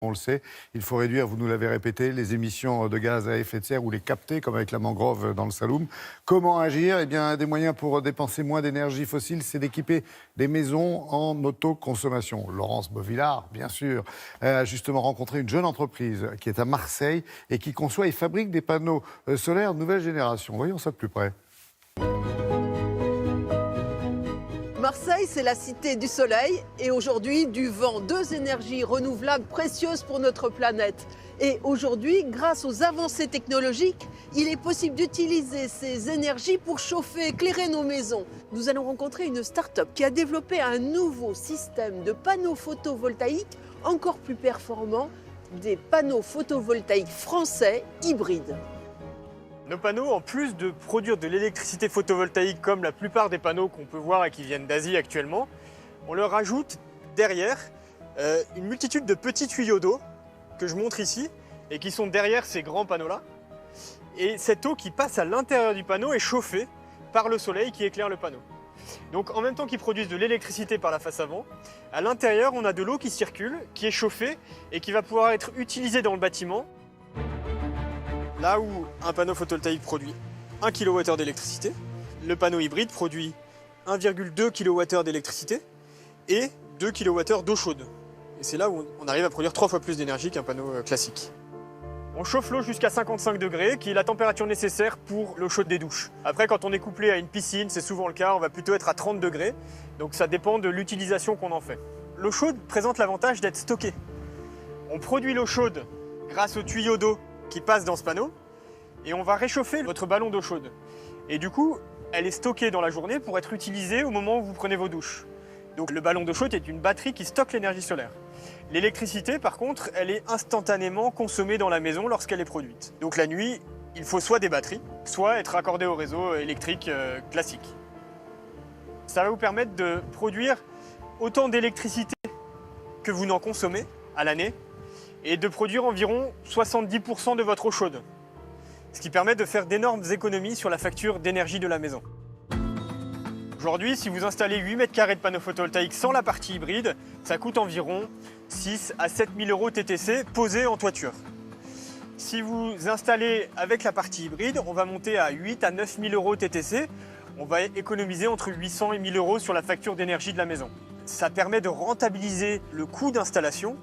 On le sait, il faut réduire, vous nous l'avez répété, les émissions de gaz à effet de serre ou les capter, comme avec la mangrove dans le Saloum. Comment agir? Eh bien, des moyens pour dépenser moins d'énergie fossile, c'est d'équiper des maisons en autoconsommation. Laurence Beauvillard, bien sûr, a justement rencontré une jeune entreprise qui est à Marseille et qui conçoit et fabrique des panneaux solaires de nouvelle génération. Voyons ça de plus près. Marseille, c'est la cité du soleil et aujourd'hui du vent, deux énergies renouvelables précieuses pour notre planète. Et aujourd'hui, grâce aux avancées technologiques, il est possible d'utiliser ces énergies pour chauffer, éclairer nos maisons. Nous allons rencontrer une start-up qui a développé un nouveau système de panneaux photovoltaïques encore plus performants, des panneaux photovoltaïques français hybrides. Nos panneaux, en plus de produire de l'électricité photovoltaïque comme la plupart des panneaux qu'on peut voir et qui viennent d'Asie actuellement, on leur ajoute derrière une multitude de petits tuyaux d'eau que je montre ici et qui sont derrière ces grands panneaux-là. Et cette eau qui passe à l'intérieur du panneau est chauffée par le soleil qui éclaire le panneau. Donc en même temps qu'ils produisent de l'électricité par la face avant, à l'intérieur on a de l'eau qui circule, qui est chauffée et qui va pouvoir être utilisée dans le bâtiment. Là où un panneau photovoltaïque produit 1 kWh d'électricité, le panneau hybride produit 1,2 kWh d'électricité et 2 kWh d'eau chaude. Et c'est là où on arrive à produire 3 fois plus d'énergie qu'un panneau classique. On chauffe l'eau jusqu'à 55 degrés, qui est la température nécessaire pour l'eau chaude des douches. Après, quand on est couplé à une piscine, c'est souvent le cas, on va plutôt être à 30 degrés. Donc ça dépend de l'utilisation qu'on en fait. L'eau chaude présente l'avantage d'être stockée. On produit l'eau chaude grâce aux tuyaux d'eau qui passe dans ce panneau et on va réchauffer votre ballon d'eau chaude. Et du coup, elle est stockée dans la journée pour être utilisée au moment où vous prenez vos douches. Donc le ballon d'eau chaude est une batterie qui stocke l'énergie solaire. L'électricité, par contre, elle est instantanément consommée dans la maison lorsqu'elle est produite. Donc la nuit, il faut soit des batteries, soit être raccordé au réseau électrique classique. Ça va vous permettre de produire autant d'électricité que vous n'en consommez à l'année, et de produire environ 70% de votre eau chaude. Ce qui permet de faire d'énormes économies sur la facture d'énergie de la maison. Aujourd'hui, si vous installez 8 mètres carrés de panneaux photovoltaïques sans la partie hybride, ça coûte environ 6 à 7 000 euros TTC posés en toiture. Si vous installez avec la partie hybride, on va monter à 8 à 9 000 euros TTC. On va économiser entre 800 et 1 000 euros sur la facture d'énergie de la maison. Ça permet de rentabiliser le coût d'installation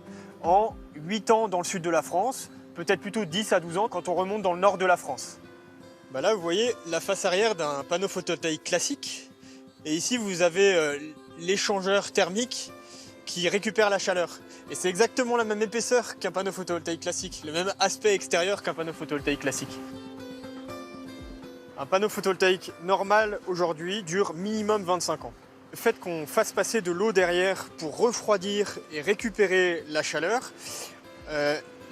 en 8 ans dans le sud de la France, peut-être plutôt 10 à 12 ans quand on remonte dans le nord de la France. Là, vous voyez la face arrière d'un panneau photovoltaïque classique. Et ici, vous avez l'échangeur thermique qui récupère la chaleur. Et c'est exactement la même épaisseur qu'un panneau photovoltaïque classique, le même aspect extérieur qu'un panneau photovoltaïque classique. Un panneau photovoltaïque normal aujourd'hui dure minimum 25 ans. Le fait qu'on fasse passer de l'eau derrière pour refroidir et récupérer la chaleur,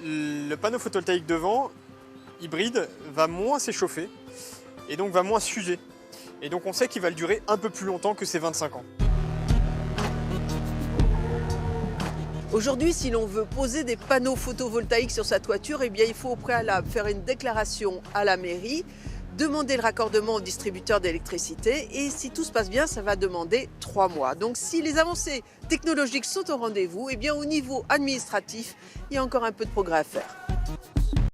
le panneau photovoltaïque devant, hybride, va moins s'échauffer et donc va moins s'user. Et donc on sait qu'il va le durer un peu plus longtemps que ces 25 ans. Aujourd'hui, si l'on veut poser des panneaux photovoltaïques sur sa toiture, eh bien, il faut au préalable faire une déclaration à la mairie, demander le raccordement au distributeur d'électricité et si tout se passe bien, ça va demander 3 mois. Donc si les avancées technologiques sont au rendez-vous, eh bien au niveau administratif, il y a encore un peu de progrès à faire.